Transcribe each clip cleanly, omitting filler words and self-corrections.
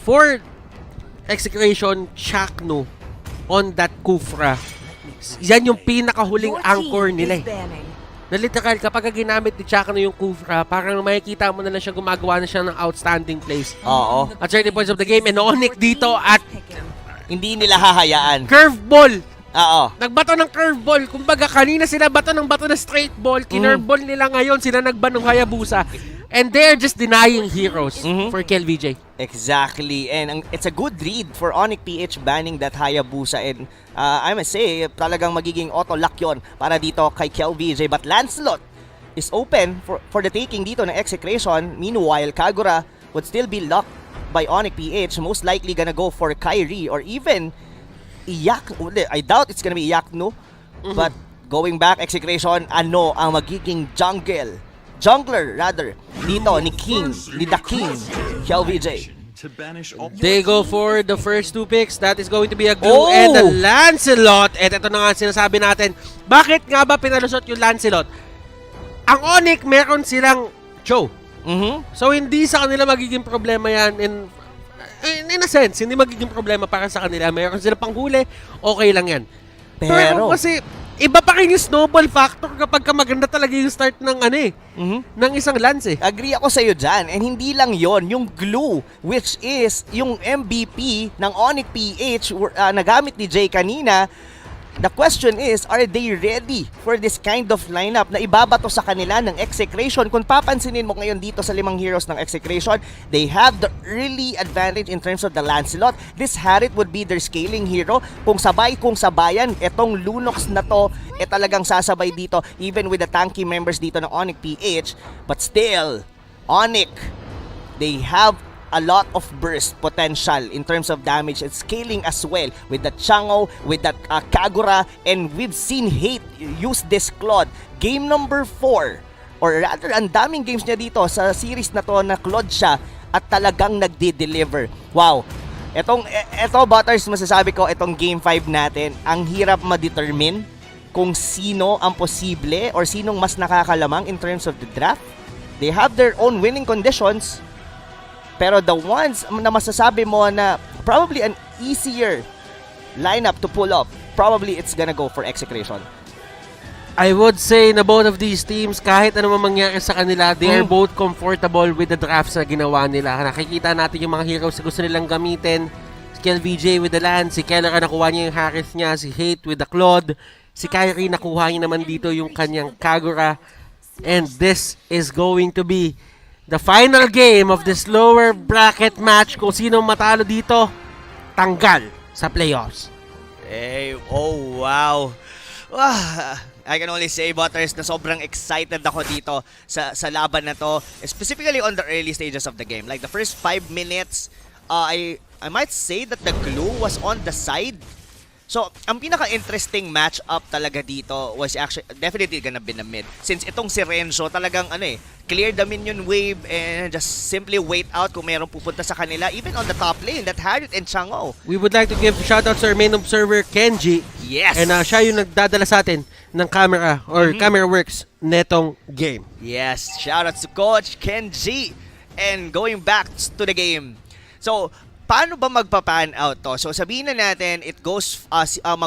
for Execration, Chakno on that Kufra. Yan yung pinakahuling anchor nila eh. Na literal, kapag ginamit ni Chakno yung Kufra, parang makikita mo na lang siya gumagawa na siya ng outstanding plays. Oo. At certain points of the game, and ONIC dito at Hindi nila hahayaan. curveball. Oo. Nagbato ng curveball. Kumbaga, kanina sila bato ng straight ball. Kinurball nila ngayon. Sila nagban ng Hayabusa. And they're just denying heroes for KLVJ. Exactly. And it's a good read for ONIC PH banning that Hayabusa. And I must say, talagang magiging auto-lock yun para dito kay KLVJ. But Lancelot is open for the taking dito ng Execration. Meanwhile, Kagura would still be locked by ONIC PH. Most likely gonna go for Kyrie or even Iyakno. I doubt it's gonna be Iyakno. But going back, Execration, ano ang magiging jungler rather dito ni The King, KLVJ. They go for the first two picks. That is going to be a glue and a Lancelot. At ito na nga sinasabi natin. Bakit nga ba pinalusot yung Lancelot? Ang ONIC, meron silang Cho. So hindi sa kanila magiging problema yan. In a sense, hindi magiging problema para sa kanila. Meron sila panghuli, okay lang yan. Pero kasi iba pa rin yung snowball factor kapag maganda talaga yung start ng ng isang lance eh. Agree ako sa iyo dyan. And hindi lang yon, yung glue, which is yung MVP ng ONIC PH nagamit ni Jay kanina. The question is, are they ready for this kind of lineup na ibabato sa kanila ng Execration? Kung papansinin mo ngayon dito sa 5 heroes ng Execration, they have the early advantage in terms of the Lancelot. This Harit would be their scaling hero. Kung sabayan, etong Lunox na to, talagang sasabay dito, even with the tanky members dito ng ONIC PH. But still, ONIC, they have a lot of burst potential in terms of damage and scaling as well with that Chango, with that Kagura, and we've seen Hate use this Claude. Game number 4, or rather, ang daming games niya dito sa series na to na Claude siya at talagang nagde-deliver. Wow! Eto Butters, masasabi ko, etong game 5 natin, ang hirap ma-determine kung sino ang posible or sinong mas nakakalamang in terms of the draft. They have their own winning conditions. Pero the ones na masasabi mo na probably an easier lineup to pull up, probably it's gonna go for Execration. I would say na both of these teams, kahit ano mangyari sa kanila, they are both comfortable with the drafts na ginawa nila. Nakikita natin yung mga heroes na gusto nilang gamitin. Si KLVJ with the Lance, si Keller nakuha niya yung Harith niya, si Hate with the Claude, si Kyrie nakuha niya naman dito yung kanyang Kagura. And this is going to be the final game of this lower bracket match. Kung sino matalo dito, tanggal sa playoffs. Hey, oh wow. I can only say, Butters, na sobrang excited ako dito sa laban na to. Specifically on the early stages of the game. Like the first 5 minutes, I might say that the glue was on the side. So, ang pinaka-interesting match-up talaga dito was actually definitely gonna be the mid. Since itong si Renzo talagang clear the minion wave and just simply wait out kung mayroong pupunta sa kanila. Even on the top lane, that Harit and Chango. We would like to give shoutouts to our main observer, Kenji. Yes! And siya yung nagdadala sa atin ng camera or camera works netong game. Yes, shoutouts to Coach Kenji. And going back to the game. So, paano ba magpa-pan out to? So sabihin na natin, it goes,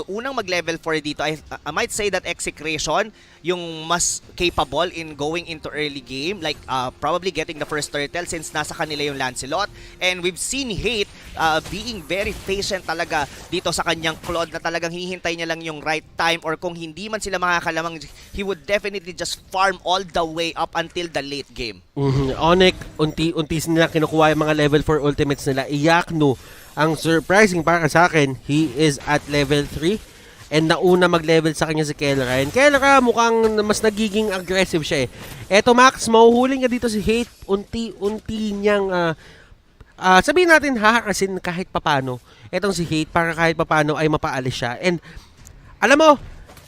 unang mag-level 4 dito, I might say that Execration, yung mas capable in going into early game, like probably getting the first turtle since nasa kanila yung Lancelot. And we've seen Hate being very patient talaga dito sa kanyang Claude na talagang hinihintay niya lang yung right time, or kung hindi man sila makakalamang, he would definitely just farm all the way up until the late game. ONIC, unti-unti nila kinukuha yung mga level 4 ultimates nila. Iyakno, ang surprising para sa akin, he is at level 3. And nauna mag-level sa kanya si Kellera. And Kellera mukhang mas nagiging aggressive siya eh. Eto Max, mahuhuli nga dito si Hate. Unti-unti niyang, sabihin natin hahakasin kahit papano. Etong si Hate para kahit papano ay mapaalis siya. And alam mo,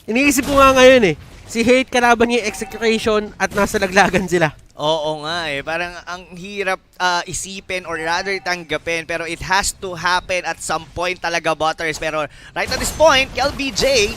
iniisip ko nga ngayon eh. Si Hate kalaban niya Execration at nasa laglagan sila. Oo nga eh. Parang ang hirap isipin or rather tanggapin. Pero it has to happen at some point talaga, Butters. Pero right at this point, KLVJ,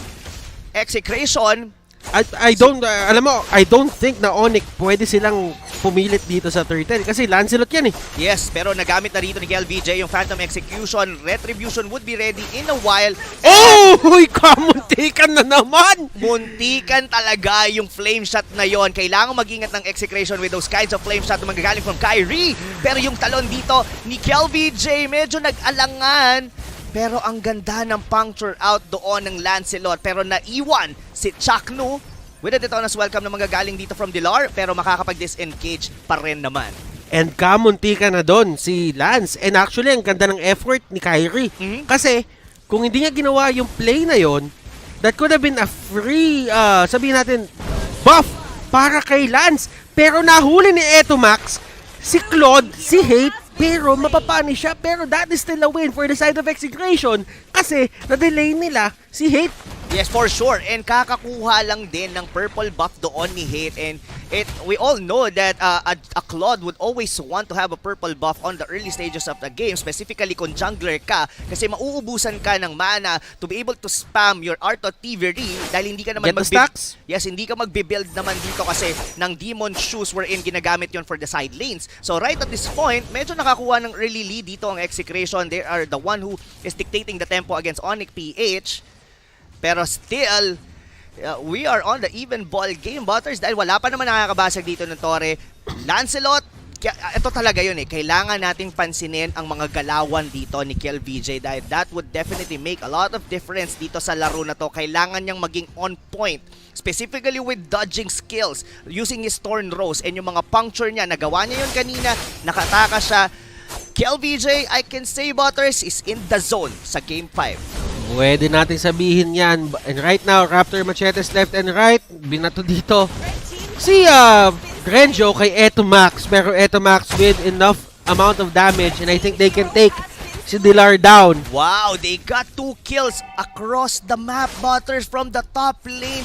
Execration, I don't, alam mo, I don't think na ONIC pwede silang pumilit dito sa turtle kasi Lancelot yan eh. Yes, pero nagamit na rito ni KLVJ yung Phantom Execution. Retribution would be ready in a while. Oh! Uy, kamuntikan na naman! Muntikan talaga yung flame shot na yon. Kailangan mag-ingat ng execration with those kinds of flame shot na magagaling from Kyrie. Pero yung talon dito ni KLVJ medyo nag-alangan. Pero ang ganda ng puncture out doon ng Lancelot. Pero naiwan si Chaknu with a Detona's welcome na magagaling dito from Dilar, pero makakapag-disengage pa rin naman. And kamuntikan na doon si Lance. And actually, ang ganda ng effort ni Kyrie. Kasi, kung hindi niya ginawa yung play na yon, that could have been a free, sabihin natin, buff para kay Lance. Pero nahuli ni Etomax, si Claude, si Hate, pero mapapanish siya. Pero that is still a win for the side of execution kasi na-delay nila si Hate. Yes, for sure. And kakakuha lang din ng purple buff doon ni Hate. And we all know that a Claude would always want to have a purple buff on the early stages of the game, specifically kung jungler ka, kasi mauubusan ka ng mana to be able to spam your Art of Thievery dahil hindi ka naman stacks? Yes, hindi ka magbe-build naman dito kasi ng Demon Shoes wherein ginagamit yon for the side lanes. So right at this point, medyo nakakuha ng early lead dito ang Execration. They are the one who is dictating the tempo against ONIC PH. Pero still, we are on the even ball game, Butters, dahil wala pa naman nakakabasag dito ng Torre. Lancelot, ito talaga yun eh. Kailangan nating pansinin ang mga galawan dito ni KLVJ dahil that would definitely make a lot of difference dito sa laro na to. Kailangan niyang maging on point, specifically with dodging skills, using his Thorn Rose and yung mga puncture niya. Nagawa niya yun kanina, nakataka siya. KLVJ, I can say, Butters, is in the zone sa Game 5. Pwede natin sabihin yan. And right now, Raptor Machetes left and right. Binato dito si Renjo kay Etomax. Pero Etomax with enough amount of damage and I think they can take si Dilar down. Wow, they got 2 kills across the map, Butters, from the top lane.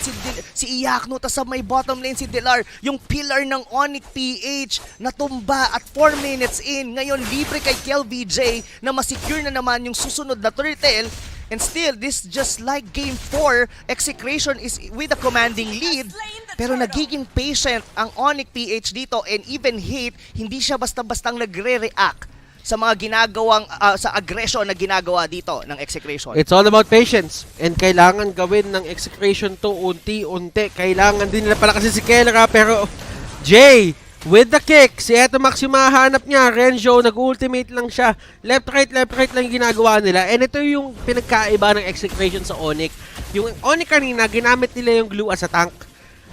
Si Iakno, tas sa may bottom lane si Dilar. Yung pillar ng ONIC PH natumba at 4 minutes in. Ngayon, libre kay KLVJ na masecure na naman yung susunod na turtle. And still, this just like Game 4, Execration is with a commanding lead. Pero nagiging patient ang ONIC PH dito and even Hate, hindi siya basta-bastang nagre-react sa mga ginagawang, sa aggression na ginagawa dito ng Execration. It's all about patience. And kailangan gawin ng Execration to unti-unti. Kailangan din nila pala kasi si Kellera. Pero Jay, with the kick, si Etomax yung mahanap niya. Renjo, nag-ultimate lang siya. Left, right lang yung ginagawa nila. And ito yung pinagkaiba ng Execration sa ONIC. Yung ONIC kanina, ginamit nila yung glue as a tank.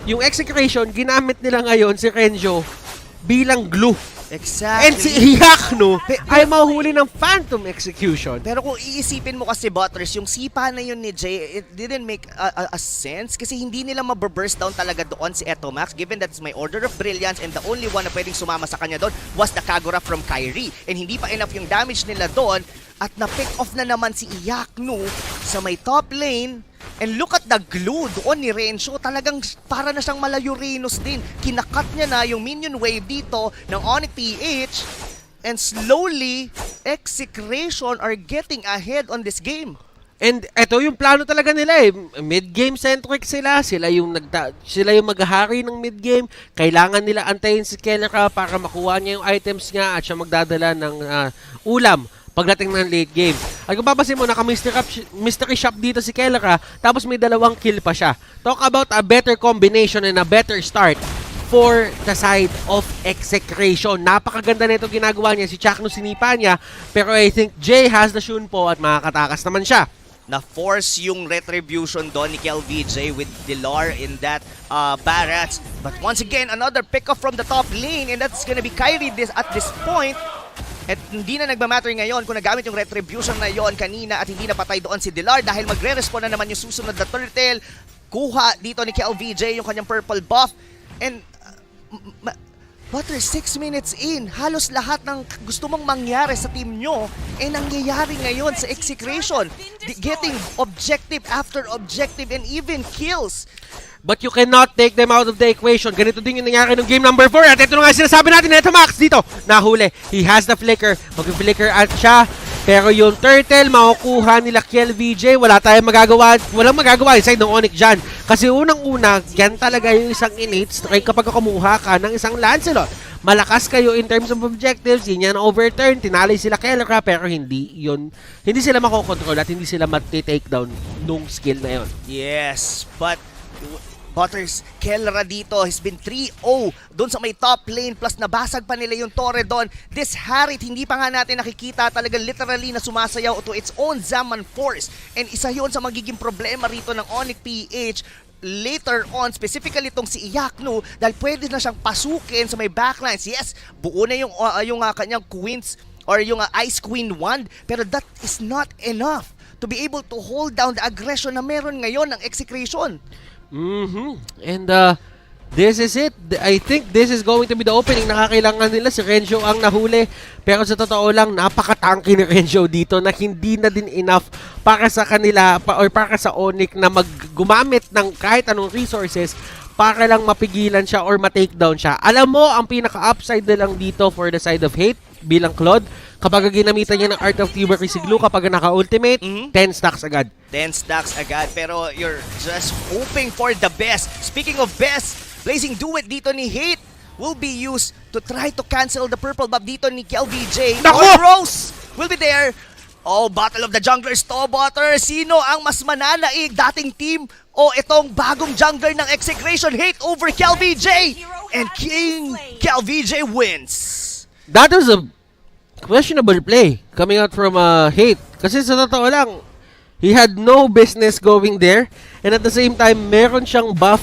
Yung Execration, ginamit nila ngayon si Renjo bilang glue. Exactly. And si Iakno ay mahuli ng Phantom Execution. Pero kung iisipin mo kasi, Butters, yung sipa na yun ni Jay, it didn't make a sense kasi hindi nila maburst down talaga doon si Etomax given that's my order of brilliance and the only one na pwedeng sumama sa kanya doon was the Kagura from Kyrie. And hindi pa enough yung damage nila doon at na-pick off na naman si Iakno sa may top lane. And look at the glue doon ni Renzo. Talagang para na siyang Malayurinos din. Kinakat niya na yung minion wave dito ng ONIC PH. And slowly, Execration are getting ahead on this game. And eto yung plano talaga nila eh. Mid-game centric sila. Sila yung maghahari ng mid-game. Kailangan nila antayin si Kellera para makuha niya yung items niya at siya magdadala ng ulam pagdating ng late game. At kung papasin mo, naka-mystery shop dito si Kellera, tapos may 2 kill pa siya. Talk about a better combination and a better start for the side of Execration. Napakaganda na ito ginagawa niya. Si Chakno sinipa niya, pero I think Jay has the Shunpo at makakatakas naman siya. Na-force yung retribution doon ni KLVJ with Dilar in that barracks. But once again, another pick-off from the top lane and that's gonna be Kyrie at this point. At hindi na nagmamatter ngayon kung nagamit yung retribution na yon kanina at hindi napatay doon si Dilar dahil magre-respawn na naman yung susunod na turtle. Kuha dito ni KLVJ yung kanyang purple buff. And Butter, 6 minutes in, halos lahat ng gusto mong mangyari sa team nyo ay nangyayari ngayon sa Execration. Getting objective after objective and even kills. But you cannot take them out of the equation. Ganito din yung nangyari ng game number 4. At ito na nga sinasabi natin na Etomax dito. Nahuli. He has the flicker. Mag-flicker at siya. Pero yung turtle, makukuha nila KLVJ. Wala tayong magagawa. Walang magagawa inside ng ONIC dyan. Kasi unang-una, yan talaga yung isang innate strike kapag kumuha ka ng isang Lancelot. malakas kayo in terms of objectives, yun yan overturn, tinalay sila Kelra, pero hindi sila makokontrol at hindi sila mati-take down nung skill na yun. Yes, but Butters, Kelra dito has been 3-0 doon sa may top lane plus nabasag pa nila yung Torre doon. This Harit, hindi pa nga natin nakikita talaga literally na sumasayaw to its own Zaman Force. And isa yun sa magiging problema rito ng ONIC PH later on, specifically itong si Iyakno, dahil pwede na siyang pasukin sa may backlines. Yes, buo na yung kanyang Queens or yung Ice Queen wand, pero that is not enough to be able to hold down the aggression na meron ngayon ng Execration. And this is it. I think this is going to be the opening. Nakakailangan nila si Renjo ang nahuli. Pero sa totoo lang, napaka-tanky ni Renjo dito na hindi na din enough para sa kanila or para sa ONIC na gumamit ng kahit anong resources para lang mapigilan siya or ma-takedown siya. Alam mo, ang pinaka-upside na lang dito for the side of hate bilang Claude, kapag ginamitan niya ng Art of Tubery si Glue, kapag naka-ultimate, 10 stacks agad. 10 stacks agad, pero you're just hoping for the best. Speaking of best, Blazing Duet dito ni Hate will be used to try to cancel the purple buff dito ni KLVJ. Naku! Or Rose will be there. Oh, Battle of the Junglers to, Butter. Sino ang mas mananaig? Dating team o itong bagong jungler ng Execration? Hate over KLVJ. And King KLVJ wins. That was a questionable play coming out from Hate. Kasi sa totoo lang, he had no business going there. And at the same time, meron siyang buff,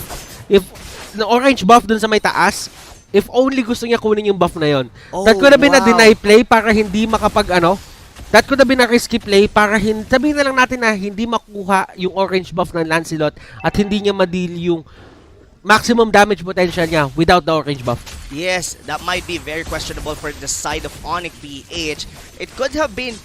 orange buff dun sa may taas. If only gusto niya kunin yung buff na yon. That could have been a deny play para hindi that could have been a risky play para sabihin na lang natin na hindi makuha yung orange buff ng Lancelot at hindi niya ma-deal yung maximum damage potential niya without the orange buff. Yes, that might be very questionable for the side of ONIC PH. It could have been,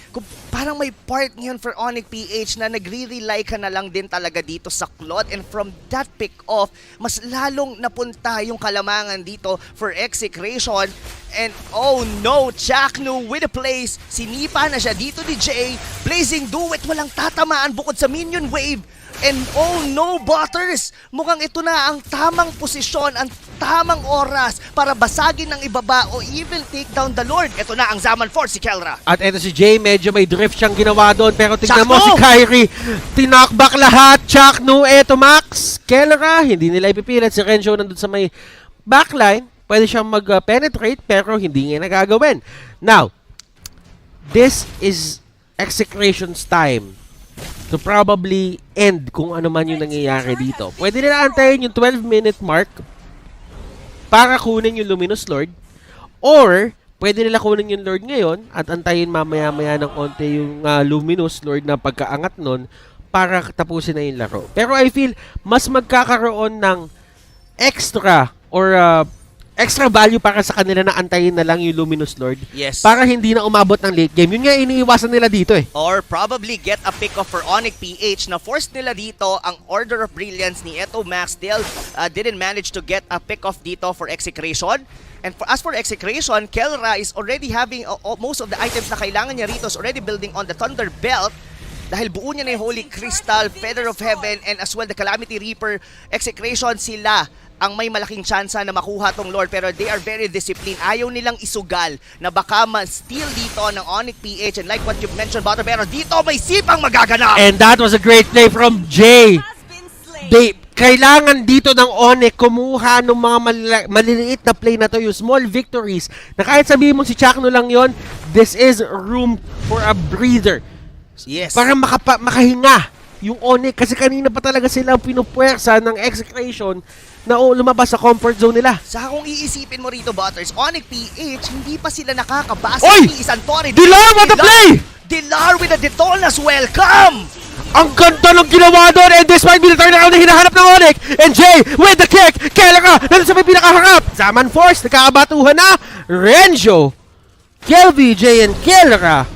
parang may part ngayon for ONIC PH na nagre-rely ka na lang din talaga dito sa Claude, and from that pick-off, mas lalong napunta yung kalamangan dito for Execration. And oh no, Chaknu with the plays, sinipa na siya dito ni Jay. Blazing Duet, walang tatamaan bukod sa minion wave. And oh no, Butters! Mukhang ito na ang tamang posisyon, ang tamang oras para basagin ng ibaba o even take down the Lord. Ito na ang Zaman Force si Kelra. At ito si Jay, medyo may drift siyang ginawa doon. Pero tingnan mo Chakno! si Kyrie, tinakbak lahat. Chakno, eto Max. Kelra, hindi nila ipipilit. Si Renjo nandun sa may backline. Pwede siyang mag-penetrate pero hindi niya nagagawin. Now, this is Execration's time to probably end kung ano man yung nangyayari dito. Pwede nila antayin yung 12-minute mark para kunin yung Luminous Lord, or pwede nila kunin yung Lord ngayon at antayin mamaya-maya ng konti yung Luminous Lord na pagkaangat nun para tapusin na yung laro. Pero I feel mas magkakaroon ng extra or extra value para sa kanila na antayin na lang yung Luminous Lord. Yes. Para hindi na umabot ng late game. Yun nga iniiwasan nila dito eh. Or probably get a pick-off for ONIC PH na forced nila dito ang Order of Brilliance ni Eto Max. Still didn't manage to get a pick-off dito for Execration. And as for Execration, Kelra is already having most of the items na kailangan niya rito is already building on the Thunder Belt. Dahil buo niya na yung Holy Crystal, Feather of Heaven, and as well the Calamity Reaper. Execration, sila ang may malaking tsansa na makuha tong Lord, pero they are very disciplined. Ayaw nilang isugal na baka ma-steal dito ng ONIC PH, and like what you've mentioned, Butter, pero dito may sipang magaganap. And that was a great play from Jay. Kailangan dito ng ONIC kumuha ng mga maliliit na play na to, yung small victories, na kahit sabihin mo si Chakno lang yon, this is room for a breather. Yes. Para makahinga yung ONIC, kasi kanina pa talaga sila pinupuwersa ng Execration na lumabas sa comfort zone nila. Sa kung iisipin mo rito, Butters, ONIC PH, hindi pa sila nakakabasa Oy! ni isang Torre. Dilar, what a play! Dilar with a Detonas, welcome! Ang ganda ng ginawa doon, and this might be the turnaround na hinahanap ng ONIC. And Jay with the kick, Kelra, nandun sa may pinakaharap. Zaman Force, nagkakabatuhan na. Renjo, KLVJ and Kelra,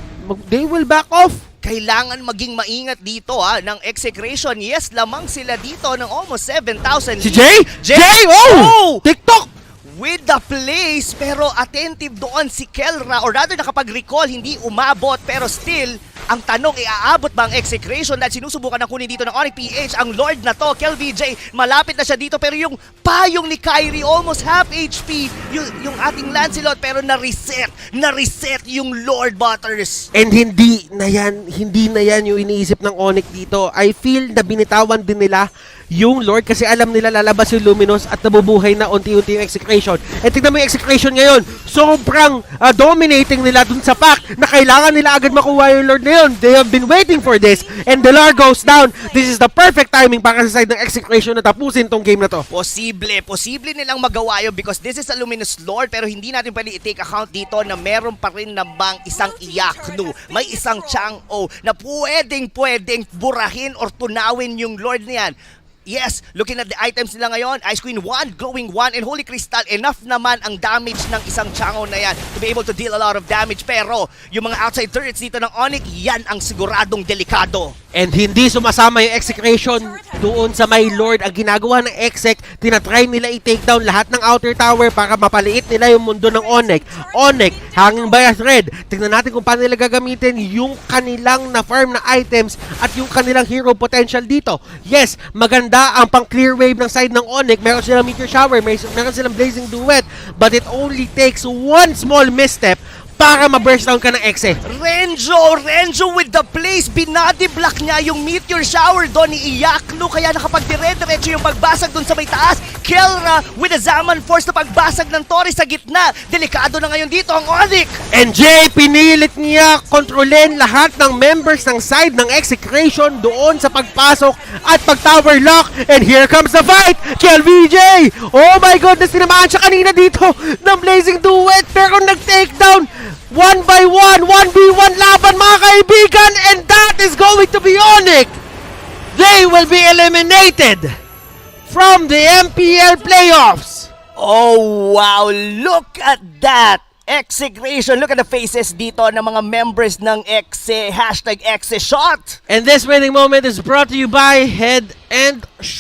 they will back off. Kailangan maging maingat dito ng Execration. Yes, lamang sila dito ng almost 7,000. Si Jay? Jay! Oh! TikTok! With the plays, pero attentive doon si Kelra, or rather nakapag-recall, hindi umabot, pero still, Ang tanong, iaabot ba ang execration dahil sinusubukan ng kunin dito ng ONIC PH ang Lord na to, Kel VJ. Malapit na siya dito pero yung payong ni Kyrie almost half HP. Yung ating Lancelot pero na-reset yung Lord Butters. And hindi na yan yung iniisip ng ONIC dito. I feel na binitawan din nila yung Lord kasi alam nila lalabas yung Luminous at nabubuhay na unti-unti yung execration. And tignan mo yung execration ngayon, sobrang dominating nila dun sa fact na kailangan nila agad makuha yung Lord na yun. They have been waiting for this and the Lord goes down. This is the perfect timing para sa side ng execration na tapusin tong game na to. Posible nilang magawa yun because this is a Luminous Lord pero hindi natin pwede i-take account dito na meron pa rin na bang isang Iyaknu, may isang Chang'o na pwedeng burahin or tunawin yung Lord na yan. Yes, looking at the items nila ngayon, Ice Queen 1, Glowing 1, and Holy Crystal, enough naman ang damage ng isang Chang'o na yan to be able to deal a lot of damage. Pero yung mga outside turrets dito ng ONIC, yan ang siguradong delikado. And hindi sumasama yung execration doon sa may Lord. Ang ginagawa ng EXE, tinatry nila i-take down lahat ng outer tower para mapaliit nila yung mundo ng ONIC. ONIC, hanging by a thread. Tingnan natin kung paano nila gagamitin yung kanilang na-farm na items at yung kanilang hero potential dito. Yes, maganda ang pang-clear wave ng side ng ONIC. Meron silang Meteor Shower, meron silang Blazing Duet. But it only takes one small misstep para ma-burst down ka ng EXE. Renjo with the place. Binody block niya yung Meteor Shower doon ni Iyaknu kaya nakapag-dire-diretso yung pagbasag doon sa may taas. Kelra with a Zaman Force na pagbasag ng Tori sa gitna. Delikado na ngayon dito ang ONIC. And Jay, pinilit niya kontrolin lahat ng members ng side ng execration doon sa pagpasok at pag-tower lock. And here comes the fight! Kel VJ! Oh my goodness, tinamaan siya kanina dito ng Blazing Duet pero nag-take down 1 by 1, 1v1 laban mga kaibigan, and that is going to be ONIC. They will be eliminated from the MPL playoffs. Oh wow, look at that! Execration, look at the faces dito ng mga members ng EXE, #EXE shot. And this winning moment is brought to you by Head and